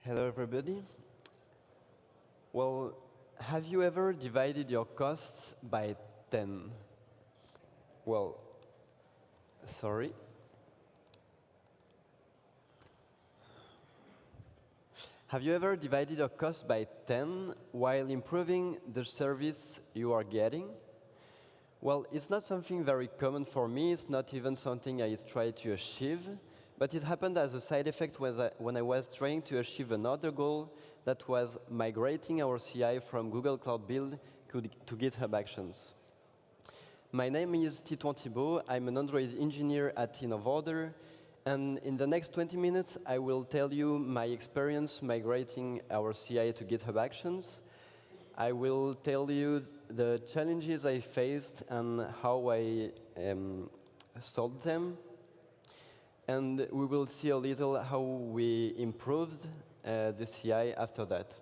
Hello, everybody. Well, have you ever divided your costs by 10? Well, sorry. Have you ever divided your costs by 10 while improving the service you are getting? Well, it's not something very common for me. It's not even something I try to achieve. But it happened as a side effect when I was trying to achieve another goal that was migrating our CI from Google Cloud Build to GitHub Actions. My name is Titouan Thibaud. I'm an Android engineer at Innovorder. And in the next 20 minutes, I will tell you my experience migrating our CI to GitHub Actions. I will tell you the challenges I faced and how I solved them. And we will see a little how we improved the CI after that.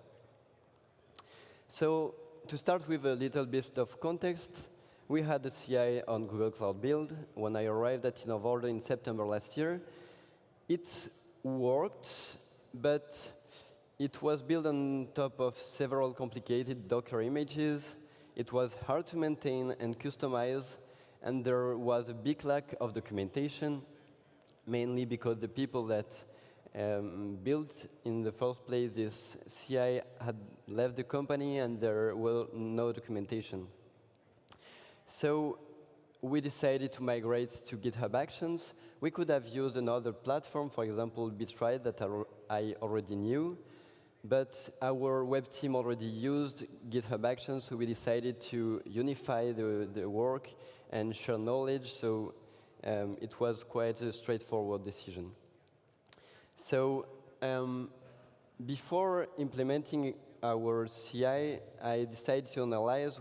So to start with a little bit of context, we had the CI on Google Cloud Build when I arrived at Innovorder in September last year. It worked, but it was built on top of several complicated Docker images. It was hard to maintain and customize, and there was a big lack of documentation, mainly because the people that built in the first place this CI had left the company and there was no documentation. So we decided to migrate to GitHub Actions. We could have used another platform, for example, Bitride, that I already knew. But our web team already used GitHub Actions, so we decided to unify the work and share knowledge. So it was quite a straightforward decision. So before implementing our CI, I decided to analyze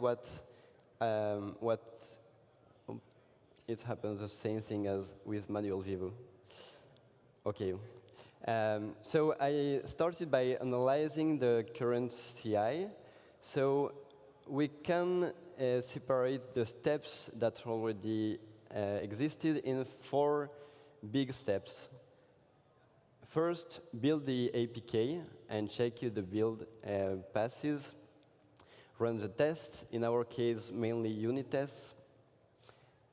it happens the same thing as with manual Vivo. OK. So I started by analyzing the current CI. So we can separate the steps that already existed in 4 big steps. First, build the APK and check if the build passes. Run the tests, in our case, mainly unit tests.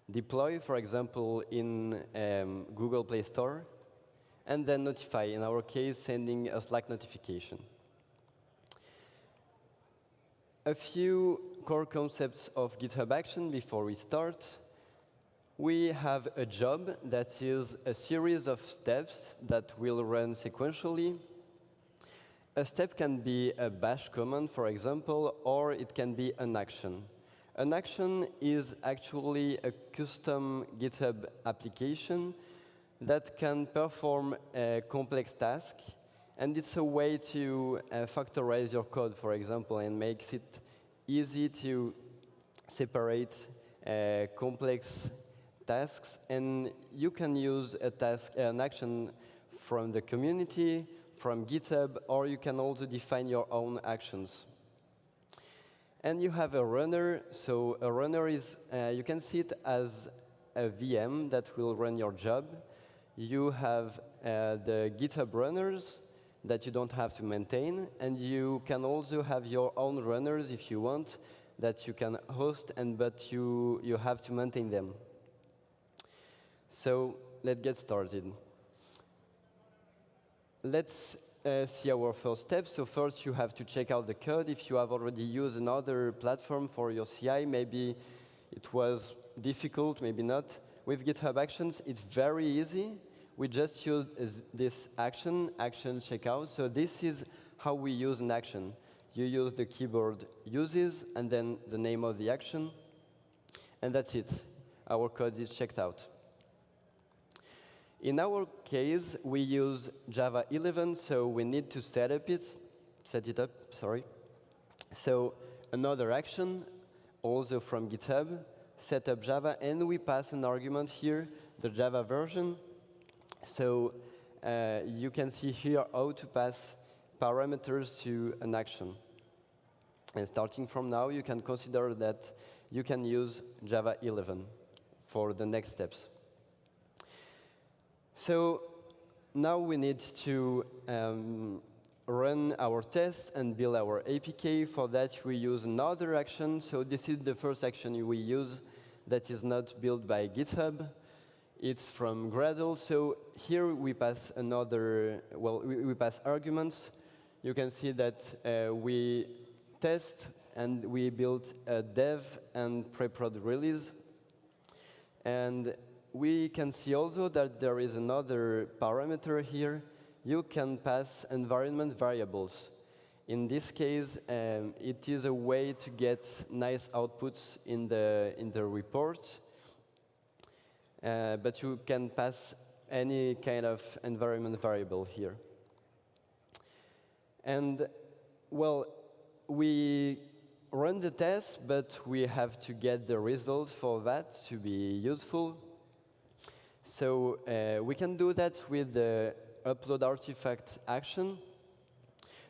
Deploy, for example, in Google Play Store. And then notify, in our case, sending a Slack notification. A few core concepts of GitHub Action before we start. We have a job that is a series of steps that will run sequentially. A step can be a bash command, for example, or it can be an action. An action is actually a custom GitHub application that can perform a complex task. And it's a way to factorize your code, for example, and makes it easy to separate complex tasks, and you can use an action from the community, from GitHub, or you can also define your own actions. And you have a runner. So a runner is, you can see it as a VM that will run your job. You have the GitHub runners that you don't have to maintain, and you can also have your own runners if you want, that you can host, but you have to maintain them. So let's get started. Let's see our first step. So first, you have to check out the code. If you have already used another platform for your CI, maybe it was difficult, maybe not. With GitHub Actions, it's very easy. We just use this action checkout. So this is how we use an action. You use the keyboard uses and then the name of the action. And that's it. Our code is checked out. In our case, we use Java 11, so we need to set it up. So another action, also from GitHub, set up Java, and we pass an argument here, the Java version. So you can see here how to pass parameters to an action. And starting from now, you can consider that you can use Java 11 for the next steps. So now we need to run our tests and build our APK. For that, we use another action. So this is the first action we use that is not built by GitHub. It's from Gradle. So here we pass another, well, we pass arguments. You can see that we test and we build a dev and pre-prod release. And we can see also that there is another parameter here. You can pass environment variables. In this case, it is a way to get nice outputs in the report. But you can pass any kind of environment variable here. And, well, we run the test, but we have to get the result for that to be useful. So we can do that with the upload artifact action.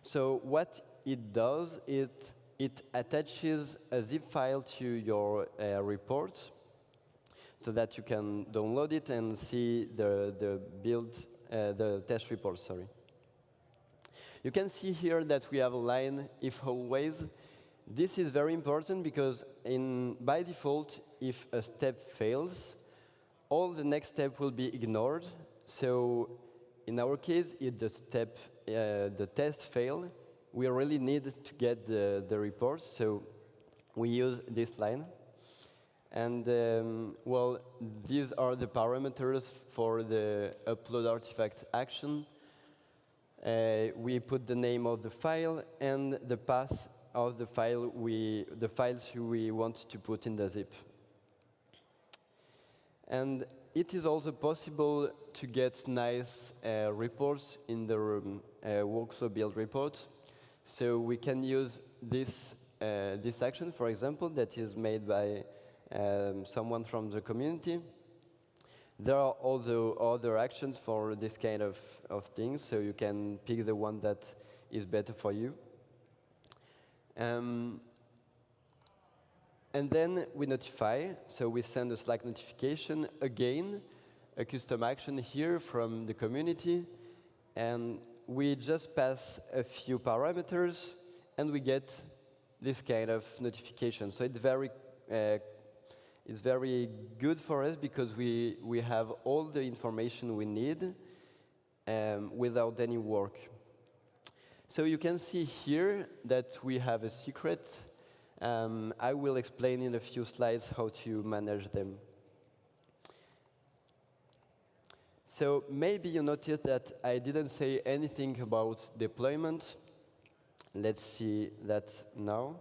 So what it does, it attaches a zip file to your report so that you can download it and see the test report, sorry. You can see here that we have a line, if always. This is very important because by default, if a step fails, all the next step will be ignored. So in our case, if the test failed, we really need to get the report. So we use this line. And well, these are the parameters for the upload artifact action. We put the name of the file and the path of the files we want to put in the zip. And it is also possible to get nice reports in the workflow build report. So we can use this action, for example, that is made by someone from the community. There are also other actions for this kind of things, so you can pick the one that is better for you. And then we notify, so we send a Slack notification, again, a custom action here from the community, and we just pass a few parameters, and we get this kind of notification. So it's very good for us because we have all the information we need without any work. So you can see here that we have a secret. I will explain in a few slides how to manage them. So maybe you noticed that I didn't say anything about deployment. Let's see that now.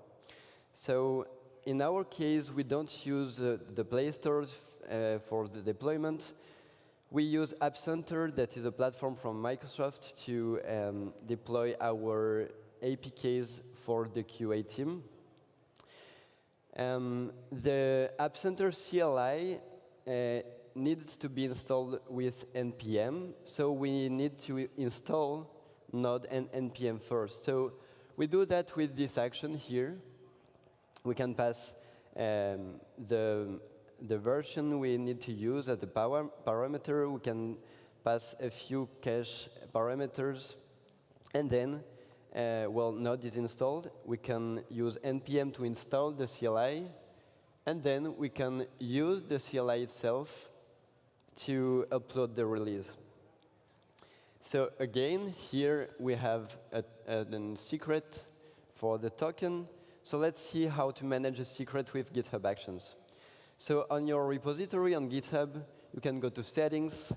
So in our case, we don't use the Play Store for the deployment. We use App Center, that is a platform from Microsoft, to deploy our APKs for the QA team. The App Center CLI needs to be installed with NPM, so we need to install Node and NPM first. So we do that with this action here. We can pass the version we need to use as the parameter. We can pass a few cache parameters. And then, well, Node is installed. We can use NPM to install the CLI. And then we can use the CLI itself to upload the release. So again, here we have a secret for the token. So let's see how to manage a secret with GitHub Actions. So on your repository on GitHub, you can go to Settings,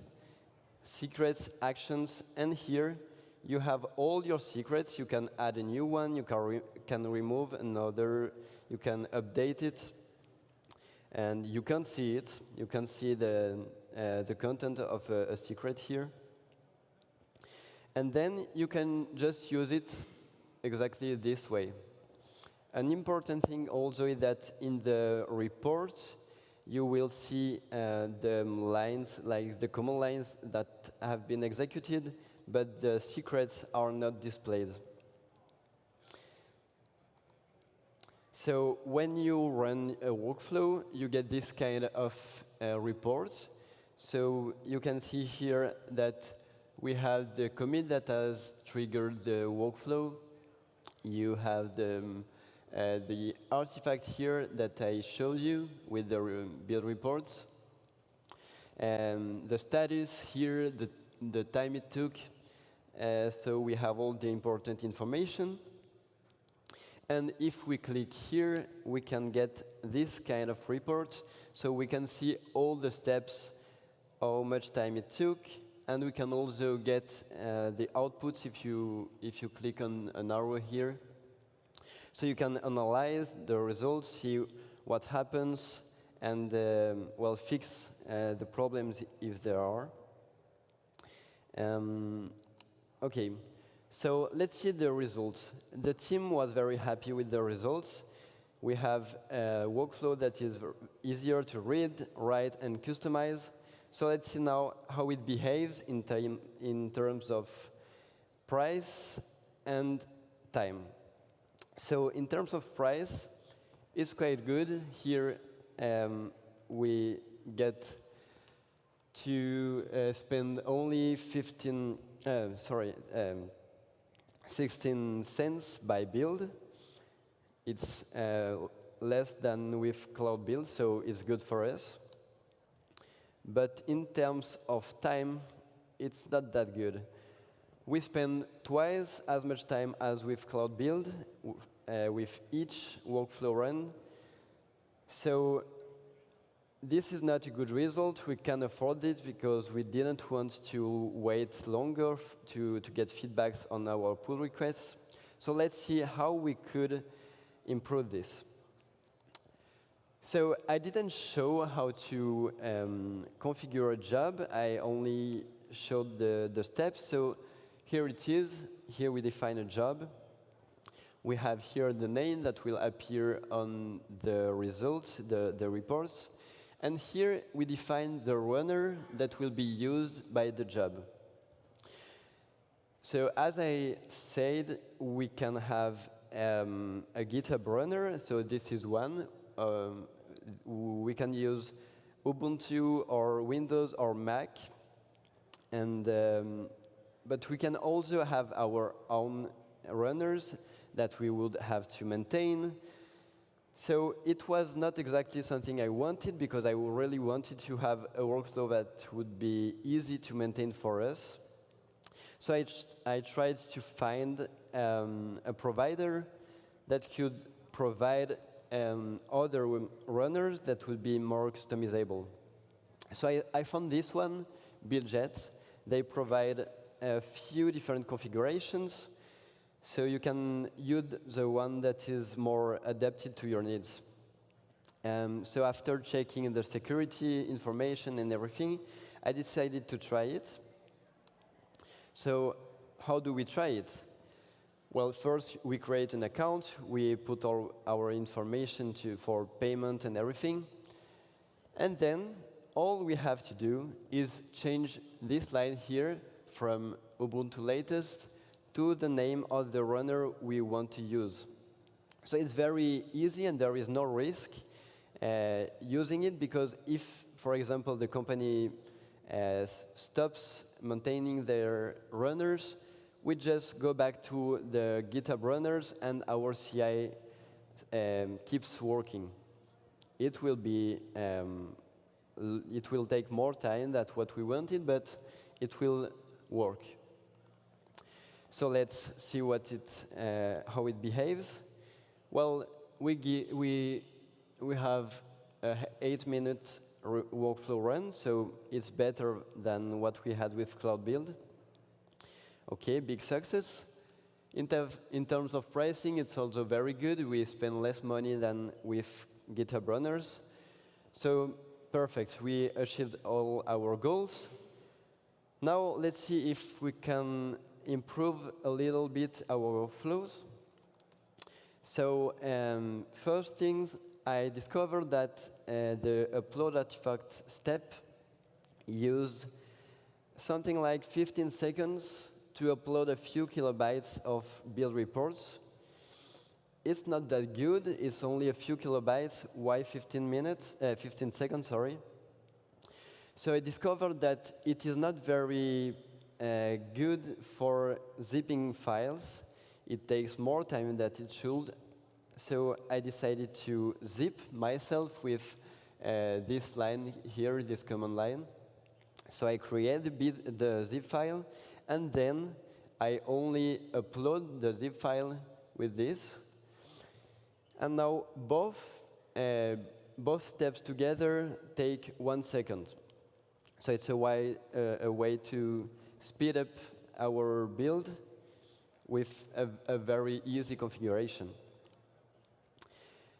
Secrets, Actions, and here you have all your secrets. You can add a new one, you can remove another, you can update it, and you can see it. You can see the content of a secret here. And then you can just use it exactly this way. An important thing also is that in the report, you will see the lines, like the command lines that have been executed, but the secrets are not displayed. So when you run a workflow, you get this kind of report. So you can see here that we have the commit that has triggered the workflow. You have the artifact here that I showed you with the build reports. The status here, the time it took. So we have all the important information. And if we click here, we can get this kind of report. So we can see all the steps, how much time it took, and we can also get the outputs if you click on an arrow here. So you can analyze the results, see what happens, and well, fix the problems if there are. Okay. So let's see the results. The team was very happy with the results. We have a workflow that is easier to read, write, and customize. So let's see now how it behaves in terms of price and time. So in terms of price, it's quite good. Here we get to spend only 16 cents by build. It's less than with Cloud Build, so it's good for us. But in terms of time, it's not that good. We spend twice as much time as with Cloud Build with each workflow run. So this is not a good result. We can afford it because we didn't want to wait longer to get feedbacks on our pull requests. So let's see how we could improve this. So I didn't show how to configure a job. I only showed the steps. So here it is. Here we define a job. We have here the name that will appear on the results, the reports. And here we define the runner that will be used by the job. So as I said, we can have a GitHub runner. So this is one. We can use Ubuntu or Windows or Mac. And, but we can also have our own runners that we would have to maintain. So it was not exactly something I wanted because I really wanted to have a workflow that would be easy to maintain for us. So I tried to find a provider that could provide other runners that would be more customizable. So I found this one, BuildJet. They provide a few different configurations. So you can use the one that is more adapted to your needs. So after checking the security information and everything, I decided to try it. So how do we try it? Well, first we create an account. We put all our information for payment and everything. And then all we have to do is change this line here from Ubuntu latest to the name of the runner we want to use. So it's very easy and there is no risk using it because if, for example, the company stops maintaining their runners, we just go back to the GitHub runners and our CI keeps working. It will take more time than what we wanted, but it will work. So let's see how it behaves. Well, we have an 8-minute workflow run, so it's better than what we had with Cloud Build. Okay, big success. In terms of pricing, it's also very good. We spend less money than with GitHub runners. So perfect, we achieved all our goals. Now let's see if we can improve a little bit our flows. So first things, I discovered that the upload artifact step used something like 15 seconds to upload a few kilobytes of build reports. It's not that good. It's only a few kilobytes. Why 15 seconds, sorry. So I discovered that it is not very good for zipping files. It takes more time than it should. So I decided to zip myself with this line here, this command line. So I create the zip file, and then I only upload the zip file with this. And now both steps together take 1 second. So it's a way to speed up our build with a very easy configuration.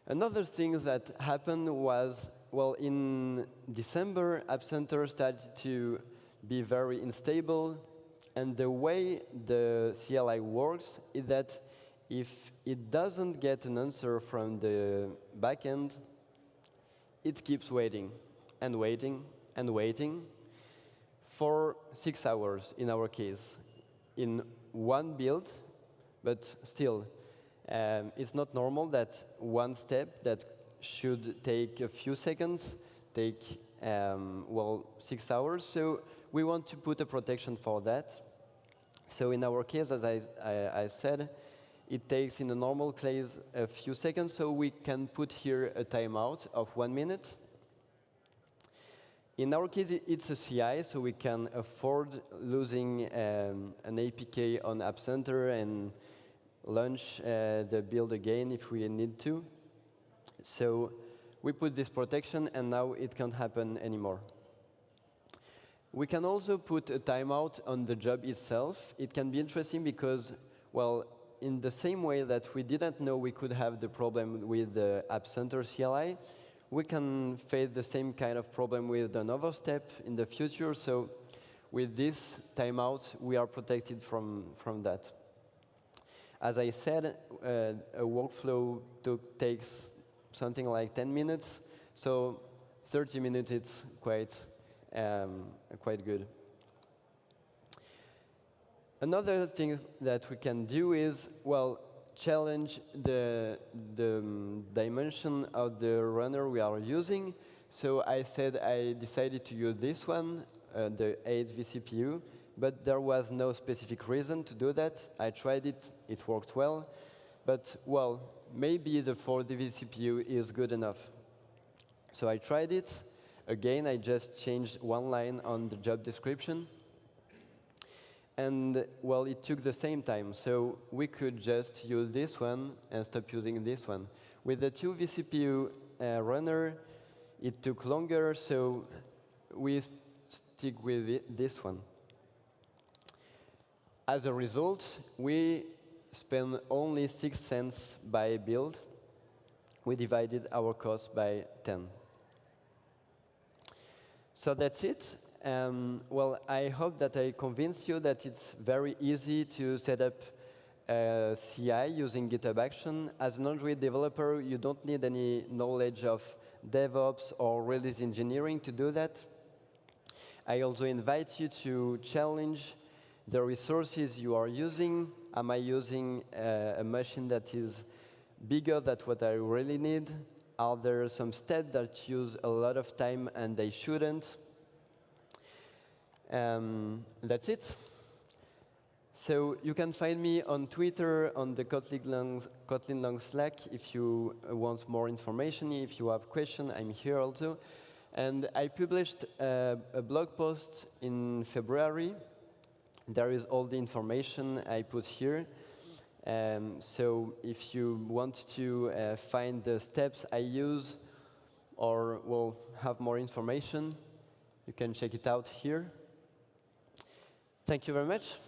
Another thing that happened was, well, in December, App Center started to be very unstable. And the way the CLI works is that if it doesn't get an answer from the backend, it keeps waiting and waiting and waiting for 6 hours in our case, in one build. But still, it's not normal that one step that should take a few seconds take, well, 6 hours. So we want to put a protection for that. So in our case, as I said, it takes in a normal case a few seconds, so we can put here a timeout of 1 minute. In our case, it's a CI, so we can afford losing an APK on App Center and launch the build again if we need to. So we put this protection, and now it can't happen anymore. We can also put a timeout on the job itself. It can be interesting because, well, in the same way that we didn't know we could have the problem with the App Center CLI, we can face the same kind of problem with another step in the future. So with this timeout, we are protected from that. As I said, a workflow takes something like 10 minutes. So 30 minutes, it's quite good. Another thing that we can do is, well, challenge the dimension of the runner we are using. So I said I decided to use this one, the 8 vCPU, but there was no specific reason to do that. I tried it, it worked well, but, well, maybe the 4 vCPU is good enough. So I tried it. Again, I just changed one line on the job description. And, well, it took the same time, so we could just use this one and stop using this one. With the 2 vCPU runner, it took longer, so we stick with this one. As a result, we spend only 6 cents by build. We divided our cost by 10. So that's it. Well, I hope that I convinced you that it's very easy to set up a CI using GitHub Actions. As an Android developer, you don't need any knowledge of DevOps or release engineering to do that. I also invite you to challenge the resources you are using. Am I using a machine that is bigger than what I really need? Are there some steps that use a lot of time and they shouldn't? That's it. So you can find me on Twitter, on the Kotlin Long Slack if you want more information. If you have questions, I'm here also. And I published a blog post in February. There is all the information I put here. So if you want to find the steps I use or will have more information, you can check it out here. Thank you very much.